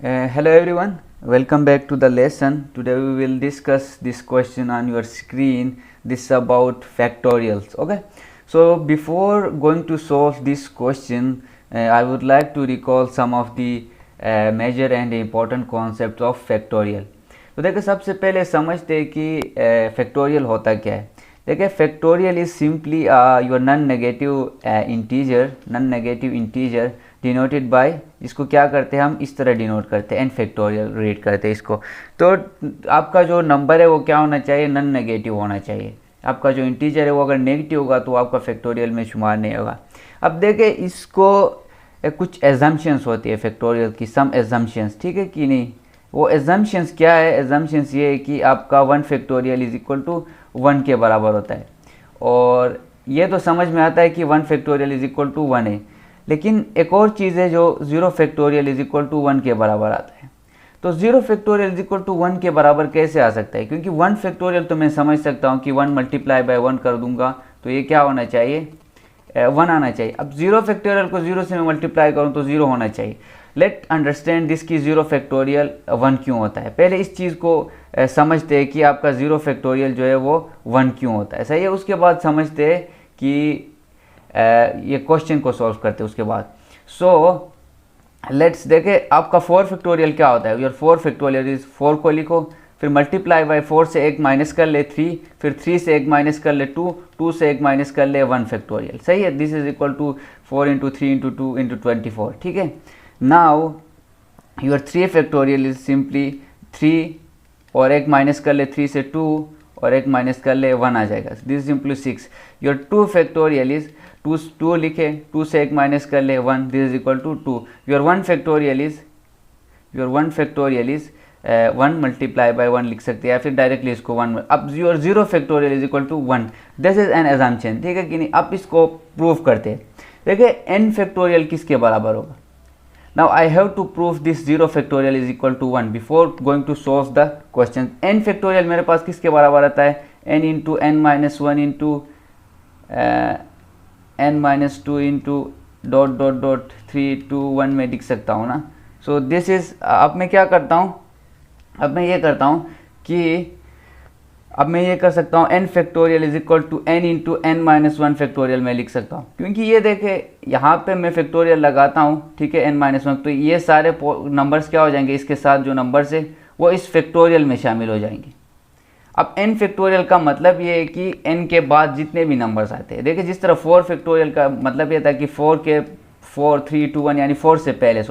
Hello everyone, welcome back to the lesson. Today we will discuss this question on your screen. This is about factorials. Okay, so before going to solve this question, I would like to recall some of the major and important concepts of factorial. तो देखिए सबसे पहले समझते हैं कि factorial होता क्या है. देखिए factorial is simply your non negative integer denoted by, इसको क्या करते हैं हम इस तरह डिनोट करते हैं, एन फैक्टोरियल रीड करते हैं इसको. तो आपका जो नंबर है वो क्या होना चाहिए, नॉन नेगेटिव होना चाहिए. आपका जो इंटीजर है वो अगर नेगेटिव होगा तो आपका फैक्टोरियल में शुमार नहीं होगा. अब देखिए इसको कुछ एजम्पशंस होती है फैक्टोरियल की, सम एजम्पशंस, ठीक है कि नहीं. वो एजम्पशंस क्या है, एजम्पशंस ये है कि आपका 1 फैक्टोरियल इज इक्वल टू 1 के बराबर होता है. और ये तो समझ में आता है कि 1 फैक्टोरियल इज इक्वल टू 1 है. लेकिन एक और चीज़ है जो 0 फैक्टोरियल इज इक्वल टू 1 के बराबर आता है. तो 0 फैक्टोरियल इज इक्वल टू 1 के बराबर कैसे आ सकता है, क्योंकि 1 फैक्टोरियल तो मैं समझ सकता हूँ कि 1 मल्टीप्लाई बाय 1 कर दूंगा तो ये क्या होना चाहिए, 1 आना चाहिए. अब 0 फैक्टोरियल को 0 से मैं मल्टीप्लाई करूँ तो 0 होना चाहिए. लेट अंडरस्टैंड दिस की 0 फैक्टोरियल 1 क्यों होता है. पहले इस चीज़ को समझते हैं कि आपका 0 फैक्टोरियल जो है वो 1 क्यों होता है, सही है. उसके बाद समझते हैं कि ये क्वेश्चन को सॉल्व करते हैं उसके बाद. सो लेट्स देखे आपका 4 फैक्टोरियल क्या होता है. योर 4 फैक्टोरियल इज 4 को लिखो, फिर मल्टीप्लाई बाय 4 से 1 माइनस कर ले 3, फिर 3 से 1 माइनस कर ले 2, 2 से 1 माइनस कर ले 1 फैक्टोरियल, सही है. This is equal to 4 into 3 into 2 into 24, ठीक है. Now your 3 factorial is simply 3 और 1 माइनस कर ले 3 से 2 और 1 माइनस कर ले 1 आ जाएगा. This is simply 6. Your 2 factorial is 2 लिखे, 2 से 1 माइनस कर ले 1, this is equal to 2. Your 1 factorial is 1 multiply by 1 लिख सकते हैं या फिर डायरेक्टली इसको 1. अब your 0 factorial is equal to 1. This is an assumption, ठीक है कि नहीं. अब इसको प्रूव करते हैं. देखिए n फैक्टोरियल किसके बराबर होगा. Now I have to prove this 0 factorial is equal to 1 before going to solve the question. n factorial मेरे पास किसके बराबर आता है, n into n minus 1 into n minus 2 into dot dot dot 3 2 1 में लिख सकता हूँ ना. सो दिस इज, अब मैं क्या करता हूँ, अब मैं ये करता हूँ कि अब मैं ये कर सकता हूँ n factorial is equal to n into n minus 1 factorial में लिख सकता हूँ. क्योंकि ये देखे यहाँ पे मैं फैक्टोरियल लगाता हूँ, ठीक है, n माइनस 1, तो ये सारे नंबर्स क्या हो जाएंगे, इसके साथ जो नंबर्स है वो इस फैक्टोरियल में शामिल हो जाएंगे. अब n फैक्टोरियल का मतलब ये है कि n के बाद जितने भी नंबर्स आते हैं, देखिए जिस तरह 4 फैक्टोरियल का मतलब ये था कि 4 3 2 1 यानी 4 से पहले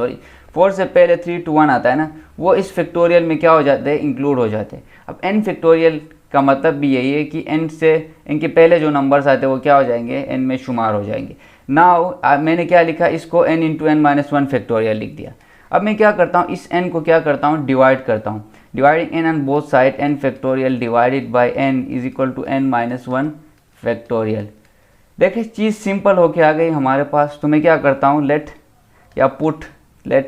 3 2 1 आता है ना, वो इस फैक्टोरियल में क्या हो जाते हैं, इंक्लूड हो जाते हैं. अब n फैक्टोरियल का मतलब भी यही है कि n से इनके पहले जो नंबर्स आते हैं वो क्या हो जाएंगे, n में शुमार हो जाएंगे. नाउ मैंने क्या लिखा, इसको n into n minus 1 factorial लिख दिया. अब मैं क्या करता हूँ, इस n को क्या करता हूँ, डिवाइड करता हूँ. Dividing n on both side, n factorial divided by n is equal to n minus 1 factorial. देखिए चीज़ सिंपल होके आ गई हमारे पास. तो मैं क्या करता हूँ, let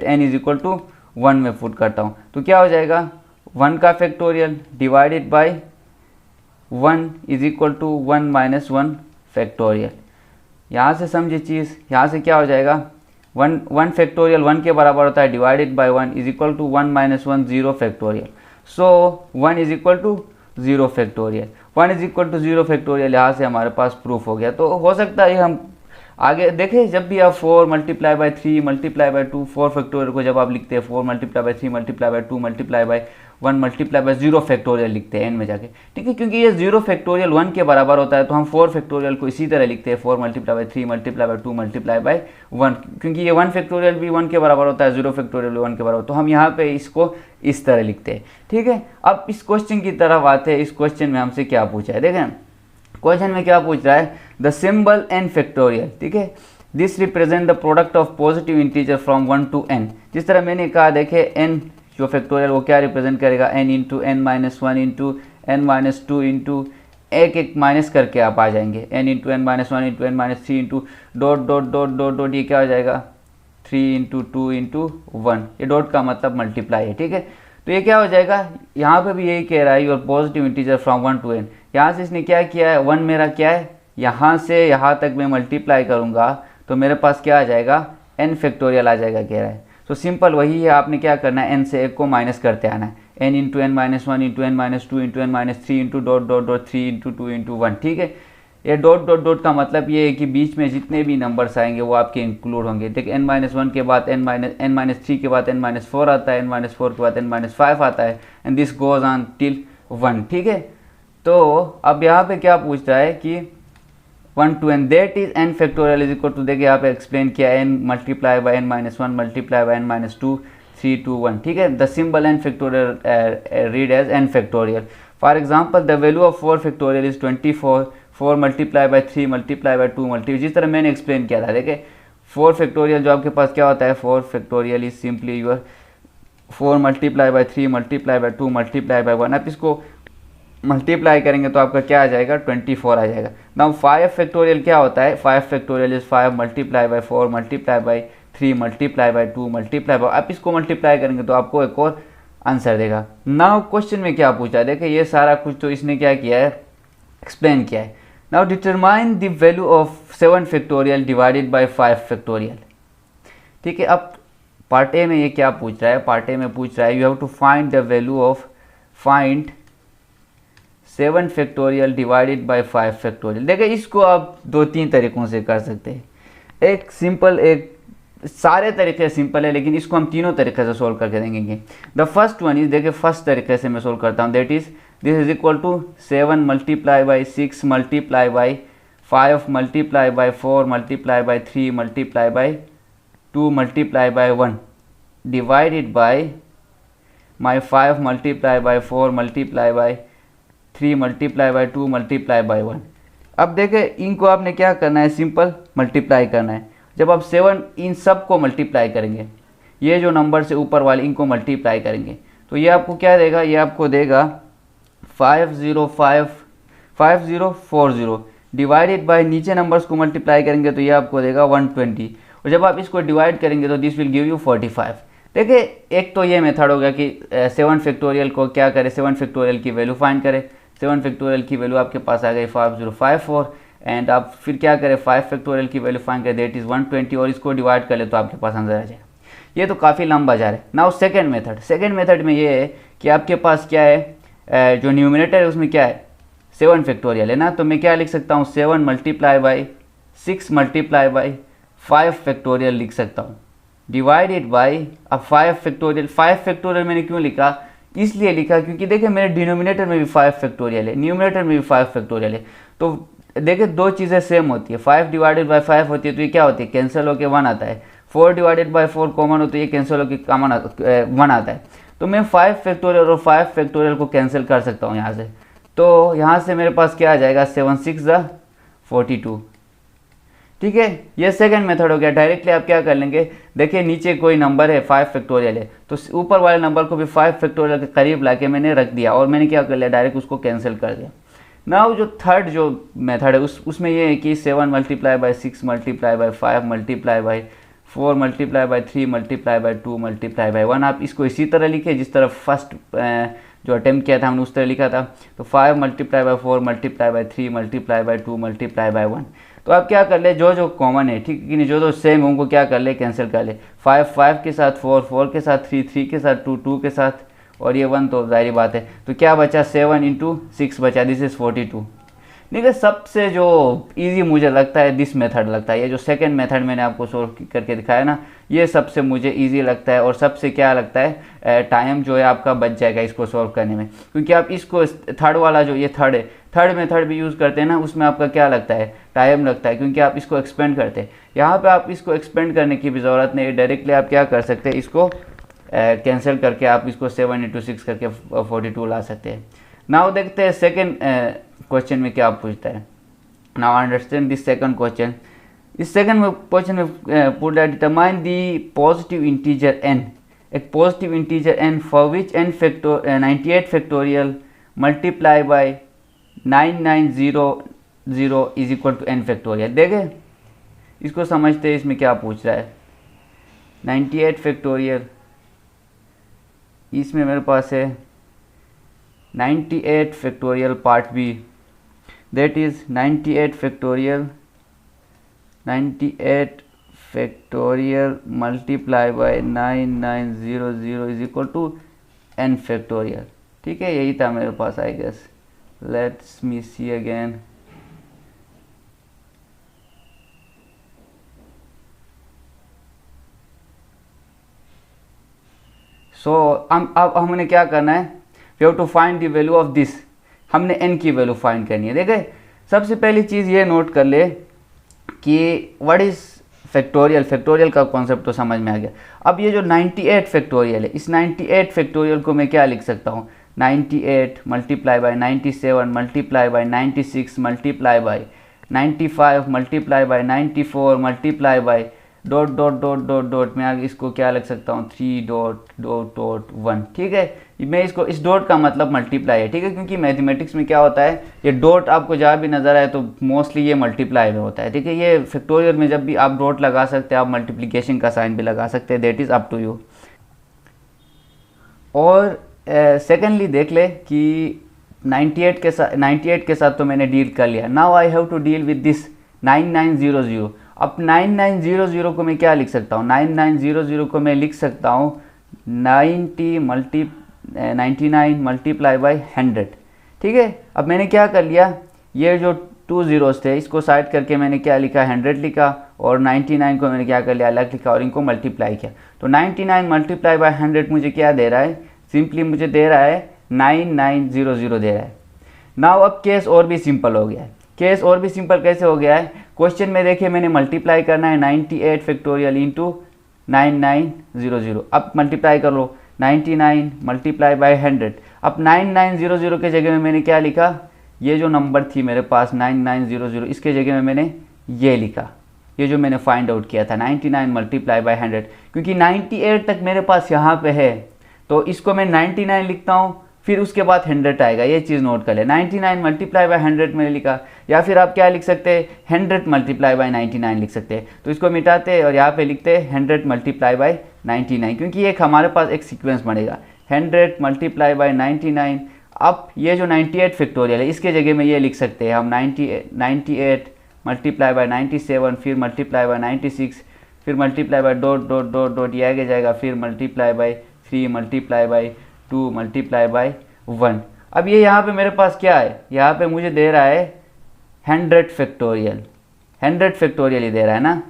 n is equal to 1 में पुट करता हूँ. तो क्या हो जाएगा, 1 का factorial divided by 1 is equal to 1 minus 1 factorial. यहाँ से समझे चीज़, यहाँ से क्या हो जाएगा, 1 फैक्टोरियल 1 के बराबर होता है, divided by 1 is equal to 1 minus 1 0 factorial. So 1 is equal to 0 factorial. 1 is equal to 0 factorial यहाँ से हमारे पास प्रूफ हो गया. तो हो सकता है हम आगे देखें, जब भी आप 4 multiply by 3 multiply by 2 4 factorial को जब आप लिखते हैं 4 multiply by 3 multiply by 2 multiply by 1 multiply bye 0 factorial लिखते हैं एन में जाके, ठीक है. क्योंकि ये 0 फैक्टोरियल 1 के बराबर होता है तो हम 4 फैक्टोरियल को इसी तरह लिखते हैं 4 multiply by 3 multiply by 2 multiply by 1. क्योंकि ये 1 फैक्टोरियल भी 1 के बराबर होता है, 0 फैक्टोरियल भी 1 के बराबर, तो हम यहाँ पे इसको इस तरह लिखते हैं, ठीक है. अब इस क्वेश्चन की तरफ आते हैं. इस क्वेश्चन में हमसे क्या पूछा है, देखें क्वेश्चन में क्या पूछ रहा है, द सिंबल n फैक्टोरियल, ठीक है, this represent the product of positive integer from 1 to n. जिस तरह मैंने कहा, देखे n जो फैक्टोरियल वो क्या रिप्रेजेंट करेगा, n into n minus 1 into n minus 2 into एक माइनस करके आप आ जाएंगे, n into n minus 1 into n minus 3 into dot dot dot dot dot, ये क्या हो जाएगा 3 इंटू 2 इंटू 1. ये डॉट का मतलब मल्टीप्लाई है, ठीक है. तो ये क्या हो जाएगा, यहाँ पे भी यही कह रहा है your positive integer from 1 to n. यहाँ से इसने क्या किया है, 1 मेरा क्या है, यहाँ से यहाँ तक मैं मल्टीप्लाई करूँगा तो मेरे पास क्या आ जाएगा, n फैक्टोरियल आ जाएगा कह रहा है. तो सिंपल वही है, आपने क्या करना है, n से एक को माइनस करते आना है, n into n minus one into n minus two into n minus three into dot dot dot three into two into one. ठीक है, ये डॉट डॉट डॉट का मतलब ये है कि बीच में जितने भी नंबर्स आएंगे वो आपके इंक्लूड होंगे। देखिए n माइनस वन के बाद n माइनस थ्री के बाद n माइनस फोर आता है, n माइनस फोर के बाद n माइनस फाइव आता है, and this goes on till 1। ठीक है, तो अब यहाँ पे क्या पूछ रहा है कि 1 to n that is n factorial is equal to, देखिए यहाँ पे एक्सप्लेन किया n multiply by n minus one multiply by n minus two 3 2 1। ठीक है, the symbol n factorial read as n factorial. For example the value of 4 factorial is 24, 4 multiply by 3 multiply by 2 multiply, जिस तरह मैंने explain किया था। देखिए 4 factorial जो आपके पास क्या होता है, 4 factorial is simply your 4 multiply by 3 multiply by 2 multiply by 1। आप इसको मल्टीप्लाई करेंगे तो आपका क्या आ जाएगा, 24 आ जाएगा। नाउ 5 फैक्टोरियल क्या होता है, 5 factorial is 5 multiply by 4 multiply by 3 multiply by 2 multiply by, आप इसको मल्टीप्लाई करेंगे तो आपको एक और आंसर देगा। नाउ क्वेश्चन में क्या पूछा है, देखिए ये सारा कुछ तो इसने क्या किया है, एक्सप्लेन किया है। Now determine the value of 7 factorial divided by 5 factorial. ठीक है, अब पार्ट ए में ये क्या पूछ रहा है, पार्ट ए में पूछ रहा है you have to find the value of 7 factorial divided by 5 factorial. देखिए इसको आप 2-3 तरीक़ों से कर सकते हैं, एक सिंपल, एक सारे तरीके सिंपल है लेकिन इसको हम तीनों तरीके से सोल्व करके देंगे। द फर्स्ट वन इज, देखिए फर्स्ट तरीके से मैं सोल्व करता हूँ, that is this is equal to 7 multiply by 6 multiply by 5 multiply by 4 multiply by 3 multiply by 2 multiply by 1 divided by my 5 multiply by 4 multiply by 3 multiply by 2 multiply by 1। अब देखें इनको आपने क्या करना है, सिंपल मल्टीप्लाई करना है। जब आप 7 इन सब को मल्टीप्लाई करेंगे, ये जो नंबर से ऊपर वाले इनको मल्टीप्लाई करेंगे तो ये आपको क्या देगा, ये आपको देगा 5040 डिवाइडेड बाय नीचे नंबर्स को मल्टीप्लाई करेंगे तो ये आपको देगा 120, और जब आप इसको डिवाइड करेंगे तो दिस विल गिव यू 45। देखिए एक तो ये मेथड हो गया कि 7 फैक्टोरियल को क्या करें, 7 फैक्टोरियल की वैल्यू फाइंड करें। 7 फैक्टोरियल की वैल्यू आपके पास आ गई 5054, एंड आप फिर क्या करें, 5 फैक्टोरियल की वैल्यू फाइंड करें दैट इज़ 120, और इसको डिवाइड कर ले तो आपके पास आंसर आ जाएगा। ये तो काफ़ी लंबा जा रहा है। नाउ सेकेंड मेथड में ये है कि आपके पास क्या है, जो न्यूमिनेटर है उसमें क्या है 7 फैक्टोरियल है ना, तो मैं क्या लिख सकता हूँ 7 multiply by 6 multiply by 5 factorial लिख सकता हूँ डिवाइडेड बाई, अब 5 फैक्टोरियल मैंने क्यों लिखा, इसलिए लिखा क्योंकि देखिए मेरे डिनोमिनेटर में भी 5 फैक्टोरियल है, न्यूमिनेटर में भी 5 फैक्टोरियल है, तो देखिए दो चीज़ें सेम होती है, 5 डिवाइडेड बाई 5 होती है तो ये क्या होती है, कैंसिल होकर 1 आता है। 4 डिवाइडेड बाई 4 कॉमन होती है, ये कैंसिल होकर कॉमन 1 आता है। तो मैं 5 फैक्टोरियल और 5 फैक्टोरियल को कैंसिल कर सकता हूँ यहाँ से, तो यहाँ से मेरे पास क्या आ जाएगा 7 6 42। ठीक है, ये सेकंड मेथड हो गया। डायरेक्टली आप क्या कर लेंगे, देखिए नीचे कोई नंबर है 5 फैक्टोरियल है तो ऊपर वाले नंबर को भी 5 फैक्टोरियल के करीब लाके मैंने रख दिया और मैंने क्या कर लिया, डायरेक्ट उसको कैंसिल कर दिया। नाउ जो थर्ड जो मेथड है उसमें ये है कि 7 multiply by 6 multiply by 5 multiply by 4 multiply by 3 multiply by 2 multiply by 1। आप इसको इसी तरह लिखे जिस तरह फर्स्ट जो अटेम्प्ट किया था हमने उस तरह लिखा था। तो 5 multiply by 4 multiply by 3 multiply by 2 multiply by 1। तो आप क्या कर ले, जो जो कॉमन है, ठीक है कि नहीं, जो जो सेम है उनको क्या कर ले, कैंसिल कर ले। 5 5 के साथ 4 4 के साथ 3 3 के साथ 2 2 के साथ और ये 1 तो जाहिर बात है। तो क्या बचा, 7 इंटू 6 बचा, दिस इज 42। देखिए सबसे जो इजी मुझे लगता है दिस मेथड लगता है, ये जो सेकंड मेथड मैंने आपको सोल्व करके दिखाया ना, ये सबसे मुझे इजी लगता है और सबसे क्या लगता है, टाइम जो है आपका बच जाएगा इसको सोल्व करने में, क्योंकि आप इसको थर्ड वाला जो ये थर्ड है, थर्ड मेथड भी यूज़ करते हैं ना, उसमें आपका क्या लगता है, टाइम लगता है, क्योंकि आप इसको एक्सपेंड करते हैं। यहाँ पर आप इसको एक्सपेंड करने की भी ज़रूरत नहीं, डायरेक्टली आप क्या कर सकते हैं, इसको कैंसिल करके आप इसको 7 इंटू 6 करके 42 ला सकते हैं। नाउ देखते हैं सेकेंड क्वेश्चन में क्या पूछता है। Now understand this second question. इस सेकंड क्वेश्चन में put that determine the positive integer n, एक positive integer n for which n 98 factorial multiply by 9900 is equal to n factorial. देखें इसको समझते हैं, इसमें क्या पूछ रहा है। 98 फैक्टोरियल, इसमें मेरे पास है 98 factorial part B, that is 98 factorial factorial multiply by 9900 is equal to n factorial. ठीक है, यही था मेरे पास I guess. Let's me see again. So अब हमने क्या करना है, we have to find the value of this. हमने n की वैल्यू फाइंड करनी है। देखे, सबसे पहली चीज़ ये नोट कर ले कि व्हाट इज़ फैक्टोरियल। फैक्टोरियल का कॉन्सेप्ट तो समझ में आ गया। अब ये जो 98 फैक्टोरियल है, इस 98 फैक्टोरियल को मैं क्या लिख सकता हूँ, 98 multiply by 97 multiply by 96 multiply by 95 multiply by 94 multiply by dot dot dot dot dot, मैं आगे इसको क्या लिख सकता हूँ, 3 डॉट डॉट डॉट 1। ठीक है, मैं इसको, इस डॉट का मतलब मल्टीप्लाई है। ठीक है, क्योंकि मैथमेटिक्स में क्या होता है, ये डॉट आपको जहाँ भी नजर आए तो मोस्टली ये मल्टीप्लाई में होता है। ठीक है, ये फैक्टोरियल में जब भी आप डॉट लगा सकते हैं, आप मल्टीप्लिकेशन का साइन भी लगा सकते हैं, that is up to you. और सेकेंडली देख ले कि 98 के साथ तो मैंने डील कर लिया। Now I have to deal with this 9900। अब 9900 को मैं क्या लिख सकता हूँ, 9900 को मैं लिख सकता हूँ 99 मल्टीप्लाई बाई 100। ठीक है, अब मैंने क्या कर लिया, ये जो 2 zeros थे इसको साइड करके मैंने क्या लिखा, 100 लिखा, और 99 को मैंने क्या कर लिया, अलग लिखा और इनको मल्टीप्लाई किया। तो 99 मल्टीप्लाई बाई 100 मुझे क्या दे रहा है, सिंपली मुझे दे रहा है 9900 दे रहा है। नाउ अब केस और भी सिंपल हो गया है। केस और भी सिंपल कैसे हो गया है, क्वेश्चन में देखिए मैंने मल्टीप्लाई करना है 98 फैक्टोरियल इंटू 9900। अब मल्टीप्लाई कर लो, 99 मल्टीप्लाई बाय 100। अब 9900 के जगह में मैंने क्या लिखा, ये जो नंबर थी मेरे पास 9900, इसके जगह में मैंने ये लिखा, ये जो मैंने फाइंड आउट किया था 99 मल्टीप्लाई बाय 100। क्योंकि 98 तक मेरे पास यहाँ पे है तो इसको मैं 99 लिखता हूँ, फिर उसके बाद 100 आएगा। ये चीज़ नोट कर ले, 99 मल्टीप्लाई बाय 100 मैंने लिखा, या फिर आप क्या लिख सकते हैं, 100 मल्टीप्लाई बाय 99 लिख सकते हैं। तो इसको मिटाते हैं और यहाँ पे लिखते हैं 100 मल्टीप्लाई बाय 99, क्योंकि एक हमारे पास एक सीक्वेंस बनेगा 100 मल्टीप्लाई बाय 99। अब ये जो 98 फैक्टोरियल है इसके जगह में ये लिख सकते हैं हम 98 मल्टीप्लाई बाय 97, फिर मल्टीप्लाई बाय 96, फिर multiply by dot dot dot dot, ये आगे जाएगा, फिर multiply by 3 multiply by 2 multiply by 1। अब ये यहाँ पे मेरे पास क्या है, यहाँ पे मुझे दे रहा है 100 फैक्टोरियल। 100 फैक्टोरियल ही दे रहा है ना।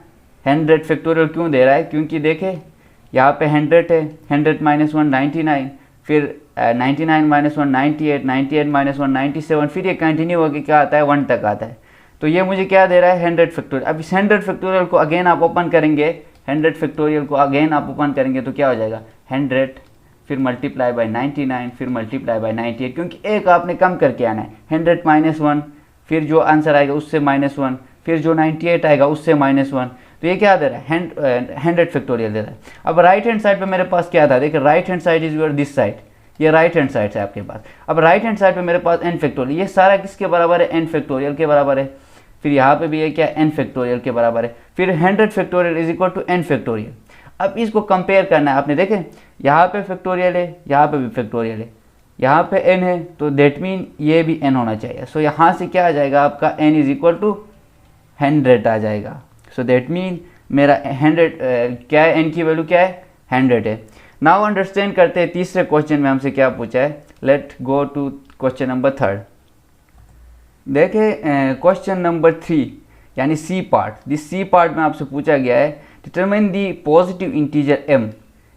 100 फैक्टोरियल क्यों दे रहा है, क्योंकि देखे यहाँ पे 100 है, 100 माइनस 1 99, फिर 99 माइनस 1 98, 98 माइनस 1 97, फिर ये कंटिन्यू होकर क्या आता है 1 तक आता है। तो ये मुझे क्या दे रहा है 100 फैक्टोरियल। अब इस 100 फैक्टोरियल को अगेन आप ओपन करेंगे, 100 फैक्टोरियल को अगेन आप ओपन करेंगे तो क्या हो जाएगा 100, फिर मल्टीप्लाई बाय 99, फिर मल्टीप्लाई बाय 98, क्योंकि एक आपने कम करके आना है। 100 माइनस 1, फिर जो आंसर आएगा उससे -1, फिर जो 98 आएगा उससे -1। तो ये क्या दे रहा है 100 फैक्टोरियल दे रहा है। अब राइट हैंड साइड पे मेरे पास क्या था, देखिए right hand side is your this side, ये राइट हैंड साइड है आपके पास। अब राइट हैंड साइड पे मेरे पास n फैक्टोरियल, ये सारा किसके बराबर है, n फैक्टोरियल के बराबर है। फिर यहाँ पे भी ये क्या n फैक्टोरियल के बराबर है। फिर 100 factorial is equal to n factorial. अब इसको कंपेयर करना है आपने, देखें यहाँ पे फैक्टोरियल है, यहाँ पे भी फैक्टोरियल है, यहाँ पे n है, तो देट मीन ये भी n होना चाहिए। सो यहाँ से क्या आ जाएगा आपका n इज इक्वल टू 100 आ जाएगा। सो देट मीन मेरा 100 क्या है, n की वैल्यू क्या है 100 है। नाउ अंडरस्टैंड करते हैं तीसरे क्वेश्चन में हमसे क्या पूछा है। Let go to question number 3। देखे क्वेश्चन नंबर 3 यानी C part, this C part में आपसे पूछा गया है determine the positive integer m।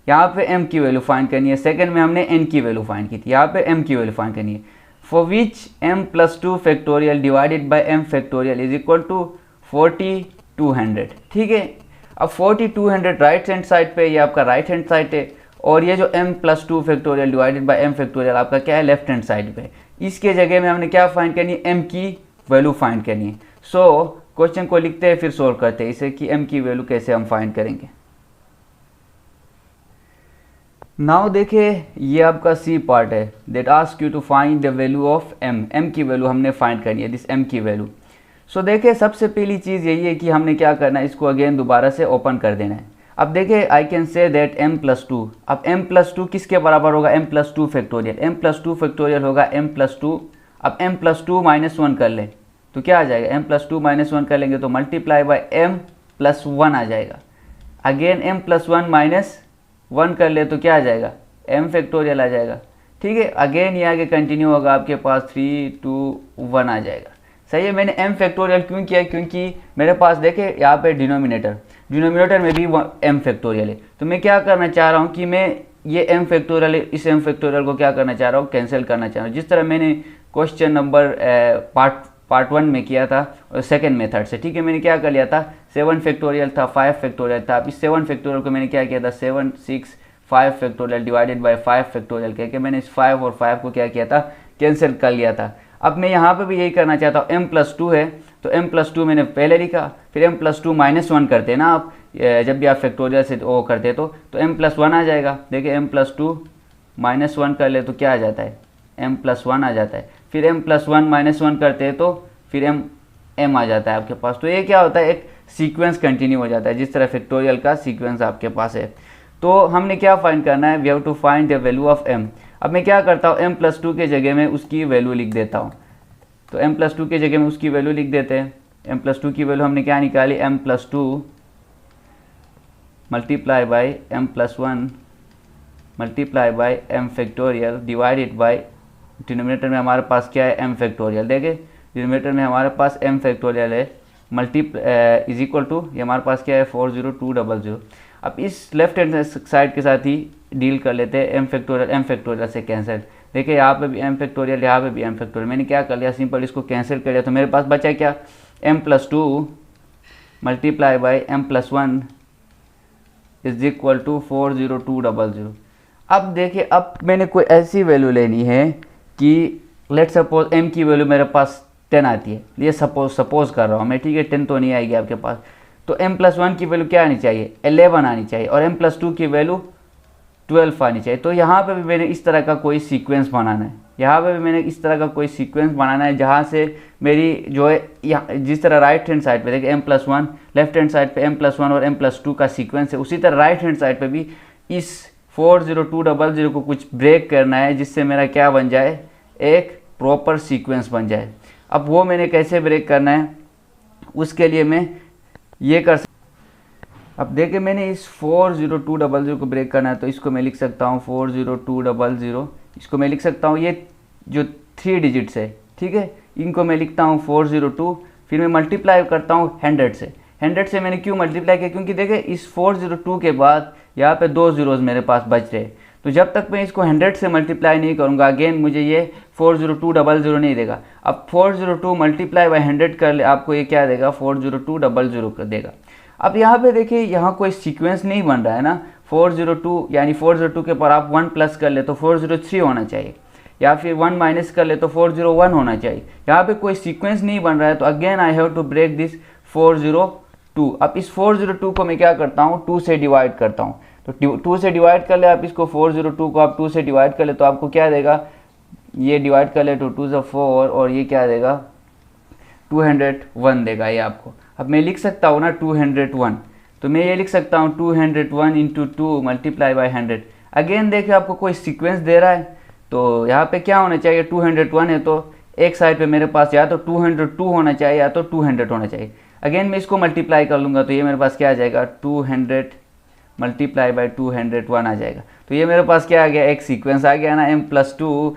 यहाँ पे m की वैल्यू फाइंड करनी है। सेकंड में हमने n की वैल्यू फाइंड की थी, यहाँ पे m की वैल्यू फाइंड करनी है। For which m plus 2 factorial divided by m factorial is equal to 4200। ठीक है, अब 4200 राइट हैंड साइड पे, ये आपका राइट हैंड साइड है, और ये जो m plus 2 factorial divided by m factorial आपका क्या है लेफ्ट हैंड साइड पे। इसके जगह में हमने क्या फाइंड करनी है, m की वैल्यू फाइंड करनी है। सो क्वेश्चन को लिखते हैं फिर सोल्व करते हैं इसे कि m की वैल्यू कैसे हम फाइंड करेंगे। नाउ देखिए ये आपका सी पार्ट है that ask you to find the value of m की वैल्यू हमने फाइंड करनी है, दिस m की वैल्यू। सो देखिए सबसे पहली चीज़ यही है कि हमने क्या करना है, इसको अगेन दोबारा से ओपन कर देना है। अब देखिए आई can say that m plus 2, अब m प्लस 2 किसके बराबर होगा, m plus 2 factorial, m plus 2 factorial होगा m प्लस 2। अब m प्लस 2 माइनस 1 कर लें तो क्या आ जाएगा, m प्लस 2 माइनस 1 कर लेंगे तो मल्टीप्लाई बाय m प्लस 1 आ जाएगा। Again m plus one minus one कर ले तो क्या आ जाएगा, m फैक्टोरियल आ जाएगा। ठीक है, अगेन ये आगे कंटिन्यू होगा, आपके पास 3 2 1 आ जाएगा। सही है, मैंने m फैक्टोरियल क्यों किया, क्योंकि मेरे पास देखे यहाँ पे डिनोमिनेटर में भी m फैक्टोरियल है। तो मैं क्या करना चाह रहा हूँ कि मैं ये m फैक्टोरियल, इस m फैक्टोरियल को क्या करना चाह रहा हूँ, कैंसिल करना चाह रहा हूँ। जिस तरह मैंने क्वेश्चन नंबर पार्ट 1 में किया था और सेकेंड मेथड से। ठीक है, मैंने क्या कर लिया था, 7 फैक्टोरियल था, 5 फैक्टोरियल था। अब इस 7 फैक्टोरियल को मैंने क्या किया था, 7 6 5 फैक्टोरियल डिवाइडेड बाय 5 फैक्टोरियल कह के मैंने इस 5 और 5 को क्या किया था, कैंसिल कर लिया था। अब मैं यहाँ पे भी यही करना चाहता हूँ, m प्लस 2 है तो m प्लस 2 मैंने पहले लिखा, फिर m प्लस 2 माइनस 1 करते हैं ना आप, जब भी आप फैक्टोरियल से वो करते तो m प्लस 1 आ जाएगा। देखिए m प्लस 2 माइनस 1 कर ले तो क्या आ जाता है, m प्लस 1 आ जाता है। फिर m प्लस 1 माइनस 1 करते हैं तो फिर m आ जाता है आपके पास। तो ये क्या होता है, एक सीक्वेंस कंटिन्यू हो जाता है, जिस तरह फैक्टोरियल का सीक्वेंस आपके पास है। तो हमने क्या फाइंड करना है, we have to find the value of m। अब मैं क्या करता हूँ, m प्लस 2 के जगह में उसकी वैल्यू लिख देता हूँ। तो m प्लस 2 के जगह में उसकी वैल्यू लिख देते हैं। m प्लस 2 की वैल्यू हमने क्या निकाली, m plus 2 multiply by m plus 1 multiply by m factorial divided by, denominator में हमारे पास क्या है, m फैक्टोरियल। देखे डिनोमिनेटर में हमारे पास m फैक्टोरियल है, इज इक्वल टू, ये हमारे पास क्या है 40200। अब इस लेफ्ट हैंड साइड के साथ ही डील कर लेते हैं, m फैक्टोरियल से कैंसिल। देखिए यहाँ पे भी m फैक्टोरियल, यहाँ पे भी m फैक्टोरियल। मैंने क्या कर लिया, सिंपल इसको कैंसिल कर लिया, तो मेरे पास बचा क्या, m plus 2 multiply by m plus 1 is equal to 40200। अब देखिए, अब मैंने कोई ऐसी वैल्यू लेनी है कि लेट सपोज m की वैल्यू मेरे पास 10 आती है, ये सपोज कर रहा हूँ मैं। ठीक है, 10 तो नहीं आएगी आपके पास, तो m प्लस 1 की वैल्यू क्या आनी चाहिए, 11 आनी चाहिए, और m प्लस 2 की वैल्यू 12 आनी चाहिए। तो यहाँ पे भी मैंने इस तरह का कोई सीक्वेंस बनाना है, यहाँ पे भी मैंने इस तरह का कोई सीक्वेंस बनाना है, जहाँ से मेरी जो है, जिस तरह राइट हैंड साइड पे देखिए m plus 1, left hand side पे m प्लस 1 और m प्लस 2 का सीक्वेंस है, उसी तरह राइट हैंड साइड पे भी इस 40200 को कुछ ब्रेक करना है, जिससे मेरा क्या बन जाए, एक प्रॉपर सीक्वेंस बन जाए। अब वो मैंने कैसे ब्रेक करना है, उसके लिए मैं ये कर अब देखिए, मैंने इस 40200 को ब्रेक करना है, तो इसको मैं लिख सकता हूँ 40200, इसको मैं लिख सकता हूँ, ये जो 3 डिजिट्स है, ठीक है, इनको मैं लिखता हूँ 402, फिर मैं मल्टीप्लाई करता हूँ 100 से। 100 से मैंने क्यों मल्टीप्लाई किया, क्योंकि देखिए इस 402 के बाद यहाँ पे 2 जीरोज़ मेरे पास बच रहे, तो जब तक मैं इसको 100 से मल्टीप्लाई नहीं करूँगा, अगेन मुझे ये 40200 नहीं देगा। अब 402 मल्टीप्लाई बाई 100 कर ले, आपको ये क्या देगा, 40200 कर देगा। अब यहाँ पे देखिए, यहाँ कोई सीक्वेंस नहीं बन रहा है ना, 402 यानी 402 के पर आप 1 प्लस कर ले तो 403 होना चाहिए, या फिर 1 माइनस कर ले तो 401 होना चाहिए। यहाँ पे कोई सीक्वेंस नहीं बन रहा है, तो again I have to break this 402। अब इस 402 को मैं क्या करता हूँ, 2 से डिवाइड करता हूँ। तो 2 से डिवाइड कर ले आप इसको, 402 को आप 2 से डिवाइड कर ले तो आपको क्या देगा, ये डिवाइड कर ले तो 2 से 4, और ये क्या देगा, 201 देगा ये आपको। अब मैं लिख सकता हूँ ना 201, तो मैं ये लिख सकता हूँ 201 इंटू 2 मल्टीप्लाई बाई 100। अगेन देखिए, आपको कोई सीक्वेंस दे रहा है, तो यहाँ पे क्या होना चाहिए, 201 है तो एक साइड पे मेरे पास या तो 202 होना चाहिए या तो 200 होना चाहिए। अगेन मैं इसको मल्टीप्लाई कर लूँगा, तो ये मेरे पास क्या आ जाएगा, 200 मल्टीप्लाई बाई 201 आ जाएगा। तो ये मेरे पास क्या आ गया, एक सीक्वेंस आ गया ना, m प्लस 2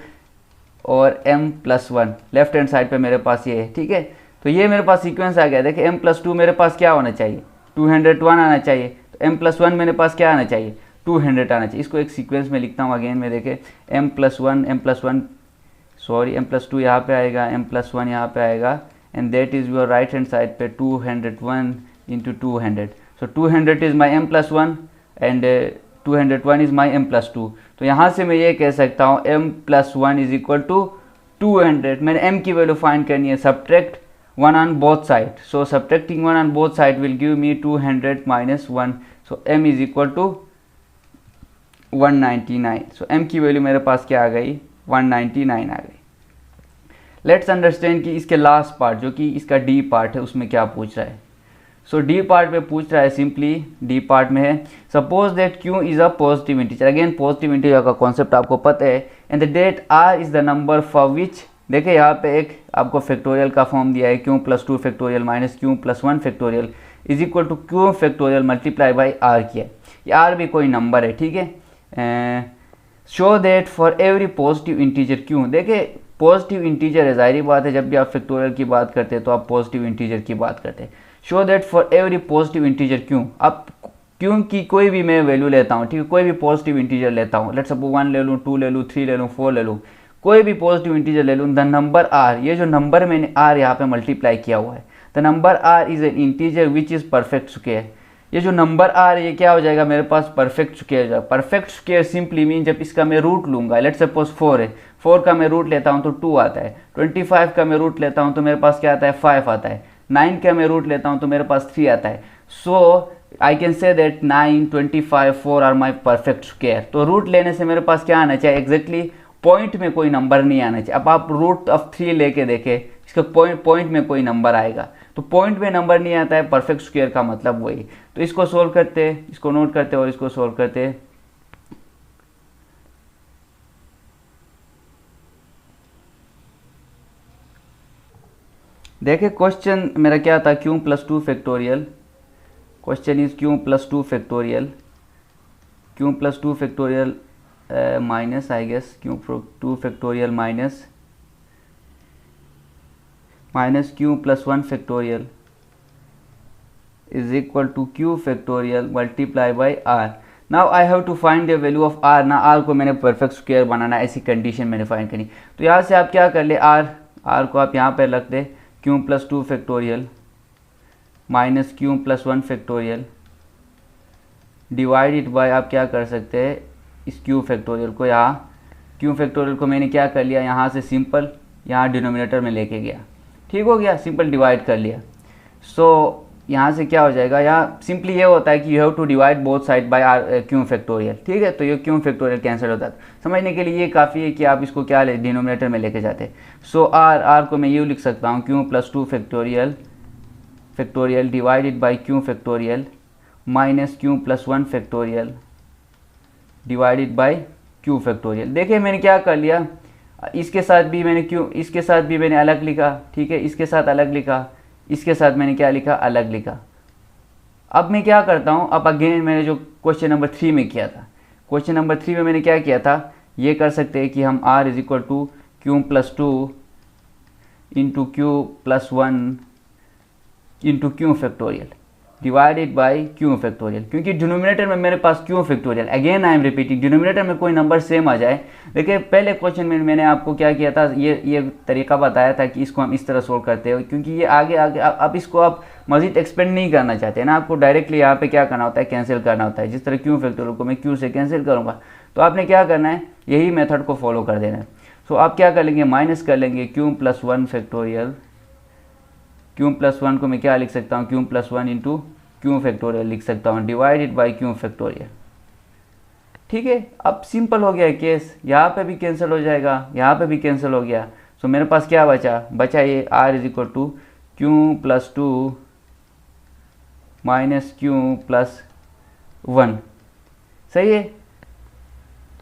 और m plus 1, left hand side पे मेरे पास ये है, ठीक है। तो ये मेरे पास सीक्वेंस आ गया। देखिए m प्लस 2 मेरे पास क्या होना चाहिए, 201 आना चाहिए, तो m प्लस 1 मेरे पास क्या आना चाहिए, 200 आना चाहिए। इसको एक सीक्वेंस में लिखता हूँ अगेन में, देखे m प्लस 2 यहाँ पे आएगा, m प्लस 1 यहाँ पे आएगा, and that is your right hand side पे 201 into 200। So 200 is my m plus 1 and 201 is my m plus 2। तो यहाँ से मैं ये कह सकता हूँ m plus 1 is equal to 200। मैंने m की वैल्यू फाइंड करनी है, subtract 1 on both side, so subtracting 1 on both side will give me 200 minus 1, so m is equal to 199। so m की वैल्यू मेरे पास क्या आ गई, 199 आ गई। लेट्स अंडरस्टैंड कि इसके लास्ट पार्ट जो कि इसका डी पार्ट है उसमें क्या पूछ रहा है। सो डी पार्ट में पूछ रहा है, सिंपली डी पार्ट में है, suppose that q is a positive integer. Again positive integer का कॉन्सेप्ट आपको पता है, and the that r is the number for which, देखिए यहाँ पे एक आपको फैक्टोरियल का फॉर्म दिया है, q plus 2 factorial minus q plus 1 factorial, is equal to q factorial multiply by r किया। ये आर भी कोई नंबर है, ठीक है। Show that for every positive integer q, देखिए पॉजिटिव इंटीजर है, जाहिर बात है जब भी आप फैक्टोरियल की बात करते हैं तो आप पॉजिटिव इंटीजर की बात करते हैं। Show that for every positive integer Q, अब क्यों की कोई भी मैं वैल्यू लेता हूँ, ठीक है, कोई भी पॉजिटिव इंटीजर लेता हूँ, लेट्स सपोज 1 ले लूँ, 2 ले लूँ, 3 ले लूँ, 4 ले लूँ, कोई भी पॉजिटिव इंटीजर ले लूँ, द नंबर आर, ये जो नंबर मैंने आर यहाँ पे मल्टीप्लाई किया हुआ है, the number r is an integer which is perfect square. ये जो नंबर आर ये क्या हो जाएगा मेरे पास, परफेक्ट स्क्वायर हो जाएगा। परफेक्ट स्क्वायर सिंपली मीन जब इसका मैं रूट लूँगा, लेट्स सपोज 4 है, 4 का मैं रूट लेता हूँ तो 2 आता है, 25 का मैं रूट लेता हूँ तो मेरे पास क्या आता है, 5 आता है, 9 का मैं रूट लेता हूँ तो मेरे पास 3 आता है। So I can say that 9, 25, 4 are my perfect square. तो रूट लेने से मेरे पास क्या आना चाहिए, एग्जैक्टली पॉइंट में कोई नंबर नहीं आना चाहिए। अब आप रूट ऑफ 3 लेके देखें, इसका पॉइंट में कोई नंबर आएगा, तो पॉइंट में नंबर नहीं आता है, परफेक्ट स्क्वायर का मतलब वही। तो इसको सोल्व करते, इसको नोट करते और इसको सोल्व करते। देखिए क्वेश्चन मेरा क्या था, q plus 2 factorial, question is q plus 2 factorial, q plus 2 factorial minus I guess q 2 factorial minus q plus 1 factorial is equal to q factorial multiply by r. Now I have to find the value of r। ना r को मैंने perfect square बनाना, ऐसी condition मैंने find करनी। तो यहाँ से आप क्या कर ले, r को आप यहाँ पर रख दे, q plus 2 factorial minus q plus 1 factorial divided bye, आप क्या कर सकते हैं, इस q फैक्टोरियल को, यहाँ q फैक्टोरियल को मैंने क्या कर लिया, यहाँ से सिंपल यहाँ डिनोमिनेटर में लेके गया, ठीक हो गया, सिंपल डिवाइड कर लिया। सो यहाँ से क्या हो जाएगा, यहाँ सिंपली ये होता है कि you have to divide both side by r q factorial, ठीक है। तो ये क्यू फैक्टोरियल कैंसिल होता है, समझने के लिए ये काफ़ी है कि आप इसको क्या ले डिनोमिनेटर में लेके जाते हैं। सो आर को मैं यूँ लिख सकता हूँ, Q plus 2 factorial divided by Q factorial minus q plus 1 factorial divided by Q factorial. देखिए मैंने क्या कर लिया, इसके साथ भी मैंने क्यू, इसके साथ भी मैंने अलग लिखा, ठीक है, इसके साथ अलग लिखा, इसके साथ मैंने क्या लिखा, अलग लिखा। अब मैं क्या करता हूँ, अब अगेन मैंने जो क्वेश्चन नंबर 3 में किया था, क्वेश्चन नंबर 3 में मैंने क्या किया था, ये कर सकते हैं कि हम r is equal to Q plus 2 into Q plus 1 into Q factorial divided by Q factorial, क्योंकि डिनोमिनेटर में मेरे पास Q factorial, again I am repeating, denominator में कोई नंबर सेम आ जाए। देखिए पहले क्वेश्चन में मैंने आपको क्या किया था, ये तरीका बताया था कि इसको हम इस तरह सोल्व करते हो, क्योंकि ये आगे अब इसको आप मजीद एक्सपेंड नहीं करना चाहते ना, आपको डायरेक्टली यहाँ पे क्या करना होता है, कैंसिल करना होता है। जिस तरह क्यू फैक्टोरियल को मैं क्यू से कैंसिल करूँगा, तो आपने क्या करना है, यही मेथड को फॉलो कर देना है। सो आप क्या कर लेंगे, माइनस कर लेंगे Q plus 1 factorial, q plus 1 को मैं क्या लिख सकता हूँ, Q plus 1 into Q factorial लिख सकता हूँ डिवाइडेड बाई क्यू फैक्टोरियल, ठीक है। अब सिंपल हो गया केस, यहाँ पे भी कैंसिल हो जाएगा, यहाँ पे भी कैंसिल हो गया। सो मेरे पास क्या बचा ये r is equal to Q plus 2 minus q plus 1, सही है।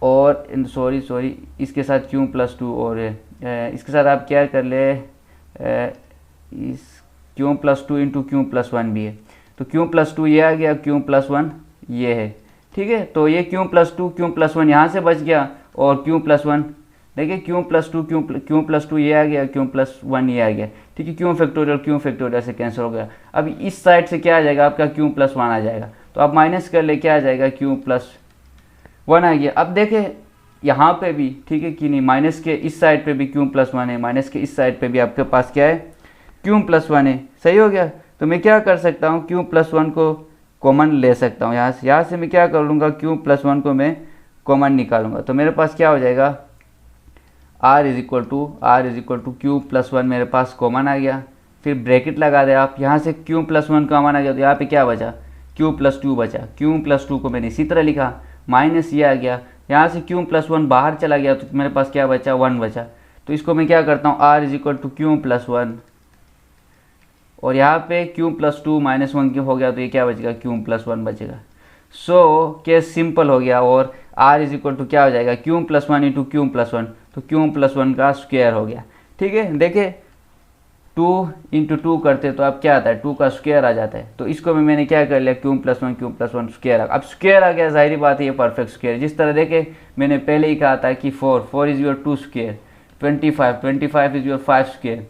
और सॉरी इसके साथ क्यू प्लस 2 और इसके साथ आप क्या कर ले, इस Q plus 2 into Q plus 1 भी है, तो क्यू प्लस 2 ये आ गया, क्यू प्लस 1 ये है, ठीक है। तो ये क्यू प्लस 2 क्यू प्लस 1 यहाँ से बच गया, और क्यू प्लस 1 देखिए क्यू प्लस 2 क्यू प्लस 2 ये आ गया, क्यू प्लस 1 ये आ गया, ठीक है। क्यू फैक्टोरियल से कैंसिल हो गया। अब इस साइड से क्या आ जाएगा, आपका क्यू प्लस 1 आ जाएगा, तो आप माइनस कर ले, क्या आ जाएगा, क्यू प्लस 1 आ गया। अब देखें यहाँ पे भी, ठीक है कि नहीं, माइनस के इस साइड पे भी क्यू प्लस 1 है, माइनस के इस साइड पे भी आपके पास क्या है, क्यू प्लस 1 है, सही हो गया। तो मैं क्या कर सकता हूँ, क्यू प्लस 1 को कॉमन ले सकता हूँ, यहाँ से मैं क्या कर लूँगा, क्यू प्लस 1 को मैं कॉमन निकालूंगा। तो मेरे पास क्या हो जाएगा, r is equal to Q plus 1 मेरे पास कॉमन आ गया, फिर ब्रैकेट लगा दे आप, यहाँ से क्यू प्लस 1 कॉमन आ गया, तो यहाँ पे क्या बचा, क्यू प्लस 2 बचा। क्यू प्लस 2 को मैंने इसी तरह लिखा, माइनस ये आ गया, यहाँ से क्यू प्लस 1 बाहर चला गया, तो मेरे पास क्या बचा, 1 बचा। तो इसको मैं क्या करता हूँ, r is equal to Q plus 1, और यहाँ पे क्यू प्लस 2 माइनस 1 क्यों हो गया, तो ये क्या बचेगा, क्यू प्लस 1 बचेगा। सो केस सिंपल हो गया, और r इज इक्वल टू क्या हो जाएगा, Q plus 1 into Q plus 1, तो क्यू प्लस 1 का स्क्वायर हो गया, ठीक है। देखिए 2 इंटू 2 करते तो अब क्या आता है, 2 का स्क्वायर आ जाता है। तो इसको भी मैंने क्या कर लिया, क्यूब प्लस वन स्क्वायर। अब स्क्वायर आ गया, जाहिर बात है ये परफेक्ट स्क्वायर। जिस तरह देखे मैंने पहले ही कहा था कि 4 is your 2 square, 25 is your 5 square,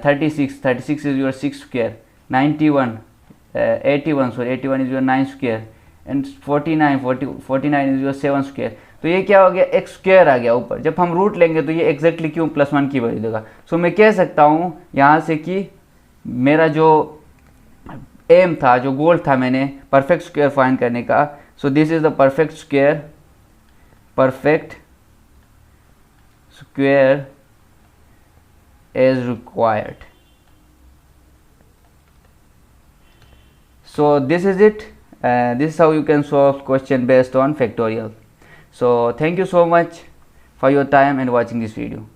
36 is your 6 square, 81 is your 9 square, and 49 is your 7 square. तो ये क्या हो गया, एक्स स्क्वायर आ गया ऊपर। जब हम रूट लेंगे तो ये एग्जैक्टली क्यूब प्लस 1 की वैल्यू देगा। सो मैं कह सकता हूँ यहाँ से कि मेरा जो एम था, जो गोल था मैंने परफेक्ट स्क्वायर फाइंड करने का, so this is the perfect square as required. So this is it. This is how you can solve question based on factorial. So thank you so much for your time and watching this video.